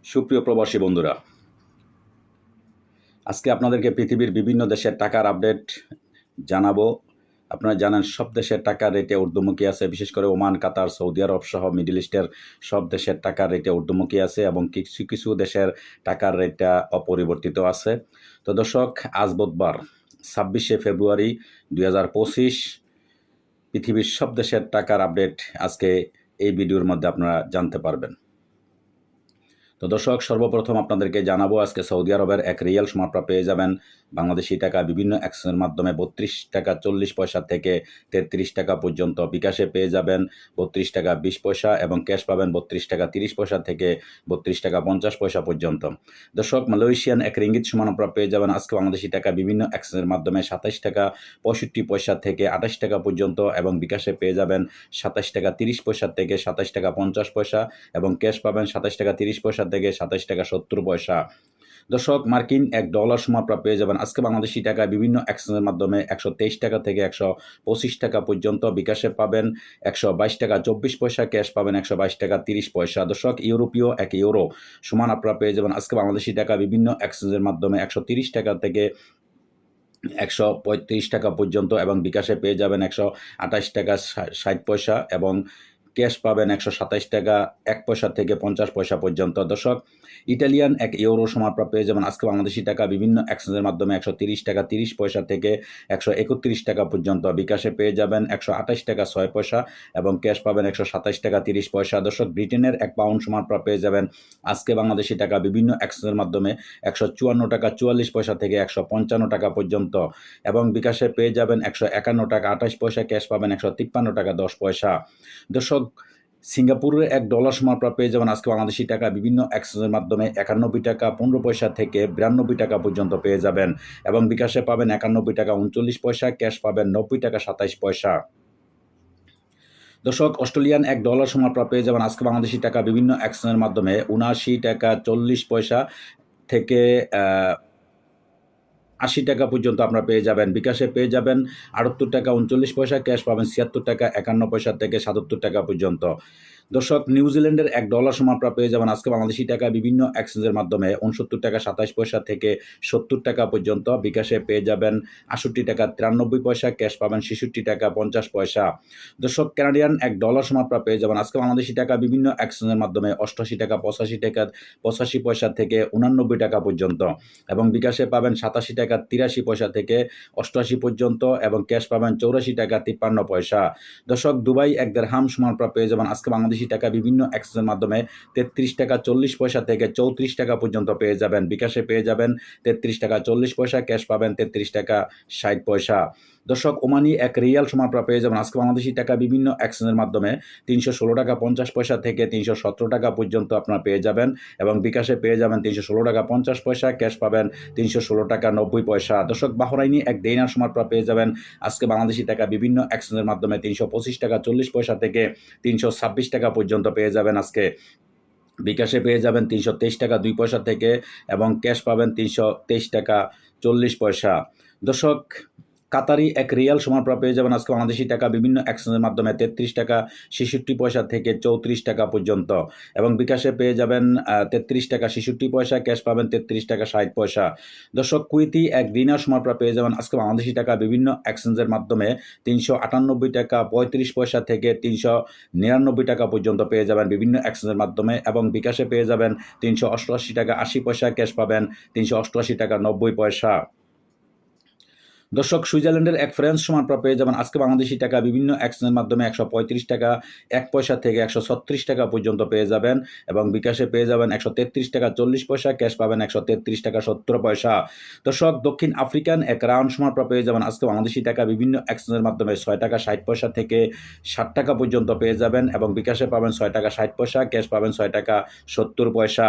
সুপ্রিয় প্রবাসী বন্ধুরা, আজকে আপনাদেরকে পৃথিবীর বিভিন্ন দেশের টাকার আপডেট জানাবো। আপনারা জানেন সব দেশের টাকার রেটে ঊর্ধ্বমুখী আছে, বিশেষ করে ওমান, কাতার, সৌদি আরব সহ মিডল ইস্টের সব দেশের টাকার রেটে ঊর্ধ্বমুখী আছে এবং কিছু কিছু দেশের টাকার রেটটা অপরিবর্তিত আছে। তো দর্শক, আজ বুধবার 26শে ফেব্রুয়ারি 2025 পৃথিবীর সব দেশের টাকার আপডেট আজকে এই ভিডিওর মধ্যে আপনারা জানতে পারবেন। তো দর্শক, সর্বপ্রথম আপনাদেরকে জানাবো আজকে সৌদি আরবের এক রিয়াল সমান আপনারা পেয়ে যাবেন বাংলাদেশি টাকা বিভিন্ন এক্সচেঞ্জের মাধ্যমে 32 টাকা 40 পয়সা থেকে 33 টাকা পর্যন্ত। বিকাশে পেয়ে যাবেন 32 টাকা 20 পয়সা এবং ক্যাশ পাবেন 32 টাকা 30 পয়সা থেকে 32 টাকা 50 পয়সা পর্যন্ত। দর্শক, মালয়েশিয়ান এক রিঙ্গিত সমান আপনারা পেয়ে যাবেন আজকে বাংলাদেশি টাকা বিভিন্ন এক্সচেঞ্জের মাধ্যমে 27 টাকা 65 পয়সা থেকে 28 টাকা পর্যন্ত এবং বিকাশে পেয়ে যাবেন 27 টাকা 30 পয়সা থেকে 27 টাকা 50 পয়সা এবং ক্যাশ পাবেন 27 টাকা 30 পয়সা থেকে 27 টাকা 70 পয়সা। দর্শক, মার্কিন $1 সমান আপনারা পেয়ে যাবেন আজকে বাংলাদেশি টাকা বিভিন্ন এক্সচেঞ্জের মাধ্যমে 123 টাকা থেকে 125 টাকা পর্যন্ত। বিকাশে পাবেন 122 টাকা 24 পয়সা, ক্যাশ পাবেন 122 টাকা 30 পয়সা। দর্শক, ইউরোপীয় এক ইউরো সমান আপনারা পেয়ে যাবেন আজকে বাংলাদেশি টাকা বিভিন্ন এক্সচেঞ্জের মাধ্যমে 130 টাকা থেকে 135 টাকা পর্যন্ত এবং বিকাশে পেয়ে যাবেন 128 টাকা 60 পয়সা এবং ক্যাশ পাবেন 127 টাকা 1 পয়সা থেকে 50 পয়সা পর্যন্ত। দর্শক, ইটালিয়ান এক ইউরো সমান আপনারা পেয়ে যাবেন আজকে বাংলাদেশি টাকা বিভিন্ন এক্সচেঞ্জের মাধ্যমে 130 টাকা 30 পয়সা থেকে 131 টাকা পর্যন্ত। বিকাশে পেয়ে যাবেন 128 টাকা 6 পয়সা এবং ক্যাশ পাবেন 127 টাকা 30 পয়সা। দর্শক, ব্রিটেনের এক পাউন্ড সমান আপনারা পেয়ে যাবেন আজকে বাংলাদেশি টাকা বিভিন্ন এক্সচেঞ্জের মাধ্যমে 154 টাকা 44 পয়সা থেকে 155 টাকা পর্যন্ত এবং বিকাশে পেয়ে যাবেন 151 টাকা 28 পয়সা, ক্যাশ পাবেন 153 টাকা 10 পয়সা। দর্শক, সিঙ্গাপুরের $1 সমান আপনারা পেয়ে যাবেন আজকে বাংলাদেশি টাকা বিভিন্ন এক্সচেঞ্জের মাধ্যমে 91 টাকা 15 পয়সা থেকে 92 টাকা পর্যন্ত পেয়ে যাবেন এবং বিকাশে পাবেন 91 টাকা 39 পয়সা, ক্যাশ পাবেন 90 টাকা 27 পয়সা। দর্শক, অস্ট্রেলিয়ান $1 সমান আপনারা পেয়ে যাবেন আজকে বাংলাদেশি টাকা বিভিন্ন এক্সচেঞ্জের মাধ্যমে 79 টাকা 40 পয়সা থেকে 80 টাকা পর্যন্ত আপনারা পেয়ে যাবেন। বিকাশে পেয়ে যাবেন 78 টাকা 39 পয়সা, ক্যাশ পাবেন 76 টাকা 51 পয়সা থেকে 77 টাকা পর্যন্ত। দর্শক, নিউজিল্যান্ডের $1 সমান আপনারা পেয়ে যাবেন আজকে বাংলাদেশি টাকা বিভিন্ন এক্সচেঞ্জের মাধ্যমে 69 টাকা 27 পয়সা থেকে 70 টাকা পর্যন্ত। বিকাশে পেয়ে যাবেন 68 টাকা 93 পয়সা, ক্যাশ পাবেন 66 টাকা 50 পয়সা। দর্শক, কানাডিয়ান $1 সমান আপনারা পেয়ে যাবেন আজকে বাংলাদেশি টাকা বিভিন্ন এক্সচেঞ্জের মাধ্যমে 88 টাকা 85 টাকা 85 পয়সা থেকে 89 টাকা পর্যন্ত এবং বিকাশে পাবেন 87 টাকা 83 পয়সা থেকে 88 পর্যন্ত এবং ক্যাশ পাবেন 84 টাকা 53 পয়সা। দর্শক, দুবাই এক দিরহাম সমান আপনারা পেয়ে যাবেন আজকে বাংলাদেশি টাকা বিভিন্ন এক্সচেঞ্জের মাধ্যমে 33 টাকা 40 পয়সা থেকে 34 টাকা পর্যন্ত পেয়ে যাবেন। বিকাশে পেয়ে যাবেন 33 টাকা 40 পয়সা, ক্যাশ পাবেন 33 টাকা 60 পয়সা। দর্শক, ওমানি এক রিয়াল সমান আপনারা পেয়ে যাবেন আজকে বাংলাদেশি টাকা বিভিন্ন এক্সচেঞ্জের মাধ্যমে 316 টাকা 50 পয়সা থেকে 317 টাকা পর্যন্ত আপনারা পেয়ে যাবেন এবং বিকাশে পেয়ে যাবেন 316 টাকা 50 পয়সা, ক্যাশ পাবেন 316 টাকা 90 পয়সা। দর্শক, বাহরাইনি এক দিনার সমান আপনারা পেয়ে যাবেন আজকে বাংলাদেশি টাকা বিভিন্ন এক্সচেঞ্জের মাধ্যমে 325 টাকা 40 পয়সা থেকে 326 টাকা পর্যন্ত পেয়ে যাবেন আজকে। বিকাশে পেয়ে যাবেন 323 টাকা 2 পয়সা থেকে এবং ক্যাশ পাবেন 323 টাকা 40 পয়সা। দর্শক, কাতারি এক রিয়াল সমান আপনারা পেয়ে যাবেন আজকে বাংলাদেশি টাকা বিভিন্ন এক্সচেঞ্জের মাধ্যমে 33 টাকা 66 পয়সা থেকে 34 টাকা পর্যন্ত এবং বিকাশে পেয়ে যাবেন 33 টাকা 66 পয়সা, ক্যাশ পাবেন 33 টাকা 60 পয়সা। দর্শক, কুয়েতি এক দিনার সমান আপনারা পেয়ে যাবেন আজকে বাংলাদেশি টাকা বিভিন্ন এক্সচেঞ্জের মাধ্যমে 398 টাকা 35 পয়সা থেকে 399 টাকা পর্যন্ত পেয়ে যাবেন বিভিন্ন এক্সচেঞ্জের মাধ্যমে এবং বিকাশে পেয়ে যাবেন 388 টাকা 80 পয়সা, ক্যাশ পাবেন 388 টাকা 90 পয়সা। দর্শক, সুইজারল্যান্ডের এক ফ্রান্স সমান আপনারা পেয়ে যাবেন আজকে বাংলাদেশি টাকা বিভিন্ন এক্সচেঞ্জের মাধ্যমে 135 টাকা 1 পয়সা থেকে 136 টাকা পর্যন্ত পেয়ে যাবেন এবং বিকাশে পেয়ে যাবেন 133 টাকা 40 পয়সা, ক্যাশ পাবেন 133 টাকা 70 পয়সা। দর্শক, দক্ষিণ আফ্রিকান এক রাউন্ড সমান আপনারা পেয়ে যাবেন আজকে বাংলাদেশি টাকা বিভিন্ন এক্সচেঞ্জের মাধ্যমে 6 টাকা 60 পয়সা থেকে 60 টাকা পর্যন্ত পেয়ে যাবেন এবং বিকাশে পাবেন 6 টাকা 60 পয়সা, ক্যাশ পাবেন 6 টাকা 70 পয়সা।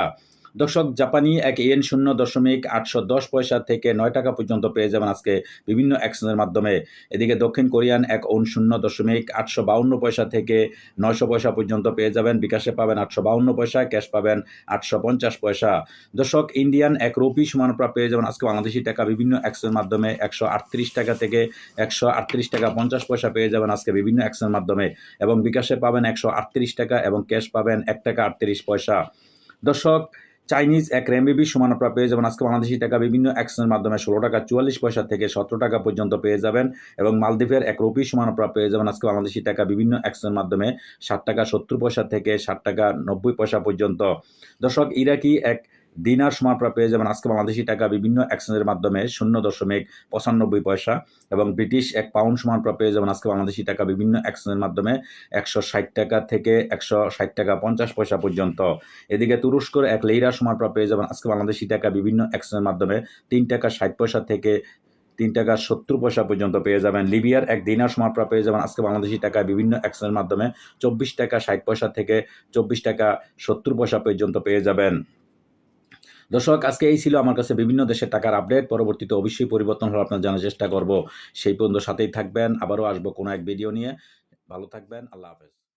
দর্শক, জাপানি এক ইয়েন 0.810 পয়সা থেকে 9 টাকা পর্যন্ত পেয়ে যাবেন আজকে বিভিন্ন এক্সচেঞ্জের মাধ্যমে। এদিকে দক্ষিণ কোরিয়ান এক ওন 0.852 পয়সা থেকে 900 পয়সা পর্যন্ত পেয়ে যাবেন। বিকাশে পাবেন 852 পয়সা, ক্যাশ পাবেন 850 পয়সা। দর্শক, ইন্ডিয়ান এক রুপি সমান আপনারা পেয়ে যাবেন আজকে বাংলাদেশি টাকা বিভিন্ন এক্সচেঞ্জের মাধ্যমে 138 টাকা থেকে 138 টাকা 50 পয়সা পেয়ে যাবেন আজকে বিভিন্ন এক্সচেঞ্জের মাধ্যমে এবং বিকাশে পাবেন 138 টাকা এবং ক্যাশ পাবেন 1 টাকা 38 পয়সা। দর্শক, চাইনিজ এক রেমবিবি সমান আপনারা পেয়ে যাবেন আজকে বাংলাদেশি টাকা বিভিন্ন এক্সচেঞ্জের মাধ্যমে 16 টাকা 44 পয়সা থেকে 17 টাকা পর্যন্ত পেয়ে যাবেন এবং মালদ্বীপের এক রুপি সমান আপনারা পেয়ে যাবেন আজকে বাংলাদেশি টাকা বিভিন্ন এক্সচেঞ্জের মাধ্যমে 60 টাকা 70 পয়সা থেকে 60 টাকা 90 পয়সা পর্যন্ত। দর্শক ইরাকি এক দিনার সমান আপনারা পেয়ে যাবেন আজকে বাংলাদেশি টাকা বিভিন্ন এক্সচেঞ্জের মাধ্যমে 0.95 পয়সা এবং ব্রিটিশ এক পাউন্ড সমান আপনারা পেয়ে যাবেন আজকে বাংলাদেশি টাকা বিভিন্ন এক্সচেঞ্জের মাধ্যমে 160 টাকা থেকে 160 টাকা 50 পয়সা পর্যন্ত। এদিকে তুরস্কর এক লিরা সমান আপনারা পেয়ে যাবেন আজকে বাংলাদেশি টাকা বিভিন্ন এক্সচেঞ্জের মাধ্যমে 3 টাকা 60 পয়সা থেকে 3 টাকা 70 পয়সা পর্যন্ত পেয়ে যাবেন। লিবিয়ার এক দিনার সমান আপনারা পেয়ে যাবেন আজকে বাংলাদেশি টাকা বিভিন্ন এক্সচেঞ্জের মাধ্যমে 24 টাকা 60 পয়সা থেকে 24 টাকা 70 পয়সা পর্যন্ত পেয়ে যাবেন। দর্শক আজকে এই ছিল আমার কাছে বিভিন্ন দেশের টাকার আপডেট। পরবর্তীতে অবশ্যই পরিবর্তন হলে আপনার জানার চেষ্টা করব। সেই পর্যন্ত সাথেই থাকবেন। আবারও আসবো কোনো এক ভিডিও নিয়ে। ভালো থাকবেন। আল্লাহ হাফেজ।